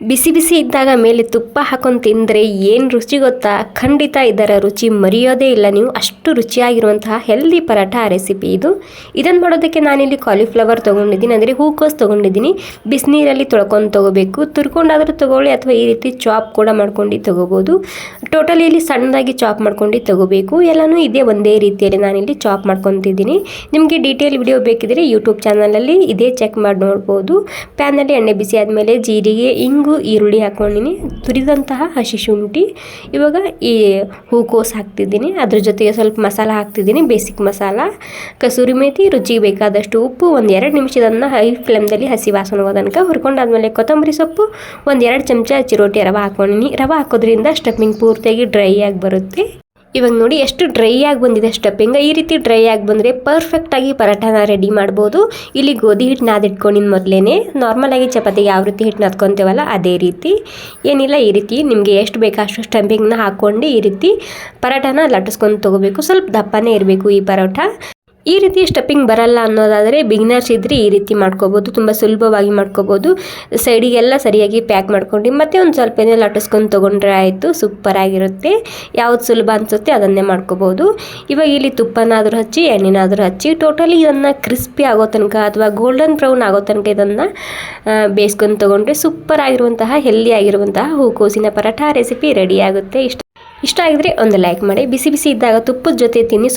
ಬಿಸಿ ಬಿಸಿ ಇದ್ದಾಗ ಮೇಲೆ ತುಪ್ಪ ಹಾಕೊಂಡು ತಿಂದರೆ ಏನು ರುಚಿ ಗೊತ್ತಾ? ಖಂಡಿತ ಇದರ ರುಚಿ ಮರೆಯೋದೇ ಇಲ್ಲ ನೀವು. ಅಷ್ಟು ರುಚಿಯಾಗಿರುವಂತಹ ಹೆಲ್ದಿ ಪರಾಠ ರೆಸಿಪಿ ಇದು. ಇದನ್ನು ಮಾಡೋದಕ್ಕೆ ನಾನಿಲ್ಲಿ ಕಾಲಿಫ್ಲವರ್ ತೊಗೊಂಡಿದ್ದೀನಿ, ಅಂದರೆ ಹೂಕೋಸು ತೊಗೊಂಡಿದ್ದೀನಿ. ಬಿಸಿನೀರಲ್ಲಿ ತೊಳ್ಕೊಂಡು ತೊಗೋಬೇಕು, ತುರ್ಕೊಂಡಾದರೂ ತೊಗೊಳ್ಳಿ ಅಥವಾ ಈ ರೀತಿ ಚಾಪ್ ಕೂಡ ಮಾಡ್ಕೊಂಡು ತೊಗೋಬೋದು. ಟೋಟಲಿ ಇಲ್ಲಿ ಸಣ್ಣದಾಗಿ ಚಾಪ್ ಮಾಡ್ಕೊಂಡು ತೊಗೋಬೇಕು. ಎಲ್ಲನೂ ಇದೇ ಒಂದೇ ರೀತಿಯಲ್ಲಿ ನಾನಿಲ್ಲಿ ಚಾಪ್ ಮಾಡ್ಕೊತಿದ್ದೀನಿ. ನಿಮಗೆ ಡೀಟೇಲ್ ವಿಡಿಯೋ ಬೇಕಿದ್ರೆ ಯೂಟ್ಯೂಬ್ ಚಾನಲಲ್ಲಿ ಇದೇ ಚೆಕ್ ಮಾಡಿ ನೋಡ್ಬೋದು. ಪ್ಯಾನಲ್ಲಿ ಎಣ್ಣೆ ಬಿಸಿ ಆದಮೇಲೆ ಜೀರಿಗೆ, ಇಂಗು, ಈರುಳ್ಳಿ ಹಾಕ್ಕೊಂಡಿನಿ, ತುರಿದಂತಹ ಹಸಿ ಶುಂಠಿ. ಇವಾಗ ಈ ಹೂಕೋಸು ಹಾಕ್ತಿದ್ದೀನಿ, ಅದ್ರ ಜೊತೆಗೆ ಸ್ವಲ್ಪ ಮಸಾಲ ಹಾಕ್ತಿದ್ದೀನಿ, ಬೇಸಿಕ್ ಮಸಾಲ, ಕಸೂರಿ ಮೇಥಿ, ರುಚಿಗೆ ಬೇಕಾದಷ್ಟು ಉಪ್ಪು. ಒಂದು 2 ನಿಮಿಷ ಇದನ್ನು ಹೈ ಫ್ಲೇಮ್ದಲ್ಲಿ ಹಸಿ ವಾಸನೆ ಹೋಗೋ ತನಕ ಹುರ್ಕೊಂಡಾದ್ಮೇಲೆ ಕೊತ್ತಂಬರಿ ಸೊಪ್ಪು, ಒಂದು 2 ಚಮಚ ಚಿರೋಟಿ ರವೆ ಹಾಕ್ಕೊಂಡಿನಿ. ರವೆ ಹಾಕೋದ್ರಿಂದ ಸ್ಟಫಿಂಗ್ ಪೂರ್ತಿಯಾಗಿ ಡ್ರೈ ಆಗಿ ಬರುತ್ತೆ. ಇವಾಗ ನೋಡಿ ಎಷ್ಟು ಡ್ರೈ ಆಗಿ ಬಂದಿದೆ ಸ್ಟಫಿಂಗ್. ಈ ರೀತಿ ಡ್ರೈ ಆಗಿ ಬಂದರೆ ಪರ್ಫೆಕ್ಟಾಗಿ ಪರಾಠನ ರೆಡಿ ಮಾಡ್ಬೋದು. ಇಲ್ಲಿ ಗೋಧಿ ಹಿಟ್ಟು ನಾದಿಟ್ಕೊಂಡಿನ ಮೊದಲೇ ನಾರ್ಮಲಾಗಿ ಚಪಾತಿಗೆ ಯಾವ ರೀತಿ ಹಿಟ್ಟು ನಾದ್ಕೊತೇವಲ್ಲ ಅದೇ ರೀತಿ, ಏನಿಲ್ಲ ಈ ರೀತಿ ನಿಮಗೆ ಎಷ್ಟು ಬೇಕು ಅಷ್ಟು ಸ್ಟಫಿಂಗ್ನ ಹಾಕ್ಕೊಂಡು ಈ ರೀತಿ ಪರಾಠನ ಲಟ್ಟಿಸ್ಕೊಂಡು ತೊಗೋಬೇಕು. ಸ್ವಲ್ಪ ದಪ್ಪನೇ ಇರಬೇಕು ಈ ಪರೋಟ. ಈ ರೀತಿ ಸ್ಟಫಿಂಗ್ ಬರಲ್ಲ ಅನ್ನೋದಾದರೆ ಬಿಗಿನರ್ಸ್ ಇದ್ದರೆ ಈ ರೀತಿ ಮಾಡ್ಕೋಬೋದು, ತುಂಬ ಸುಲಭವಾಗಿ ಮಾಡ್ಕೋಬೋದು. ಸೈಡಿಗೆಲ್ಲ ಸರಿಯಾಗಿ ಪ್ಯಾಕ್ ಮಾಡ್ಕೊಂಡು ಮತ್ತೆ ಒಂದು ಸ್ವಲ್ಪ ಏನೇ ಲಟ್ಟಿಸ್ಕೊಂಡು ತೊಗೊಂಡ್ರೆ ಆಯಿತು, ಸೂಪರಾಗಿರುತ್ತೆ. ಯಾವ್ದು ಸುಲಭ ಅನಿಸುತ್ತೆ ಅದನ್ನೇ ಮಾಡ್ಕೋಬೋದು. ಇವಾಗ ಇಲ್ಲಿ ತುಪ್ಪನಾದರೂ ಹಚ್ಚಿ ಎಣ್ಣೆನಾದರೂ ಹಚ್ಚಿ ಟೋಟಲಿ ಇದನ್ನು ಕ್ರಿಸ್ಪಿ ಆಗೋ ತನಕ ಅಥವಾ ಗೋಲ್ಡನ್ ಬ್ರೌನ್ ಆಗೋ ತನಕ ಇದನ್ನು ಬೇಯಿಸ್ಕೊಂಡು ತೊಗೊಂಡ್ರೆ ಸೂಪರಾಗಿರುವಂತಹ ಹೆಲ್ದಿ ಆಗಿರುವಂತಹ ಹೂಕೋಸಿನ ಪರಾಠ ರೆಸಿಪಿ ರೆಡಿ ಆಗುತ್ತೆ. ಇಷ್ಟ ಆಗಿದ್ರೆ ಒಂದು ಲೈಕ್ ಮಾಡಿ. ಬಿಸಿ ಬಿಸಿ ಇದ್ದಾಗ ತುಪ್ಪದ ಜೊತೆ ತಿನ್ನಿ.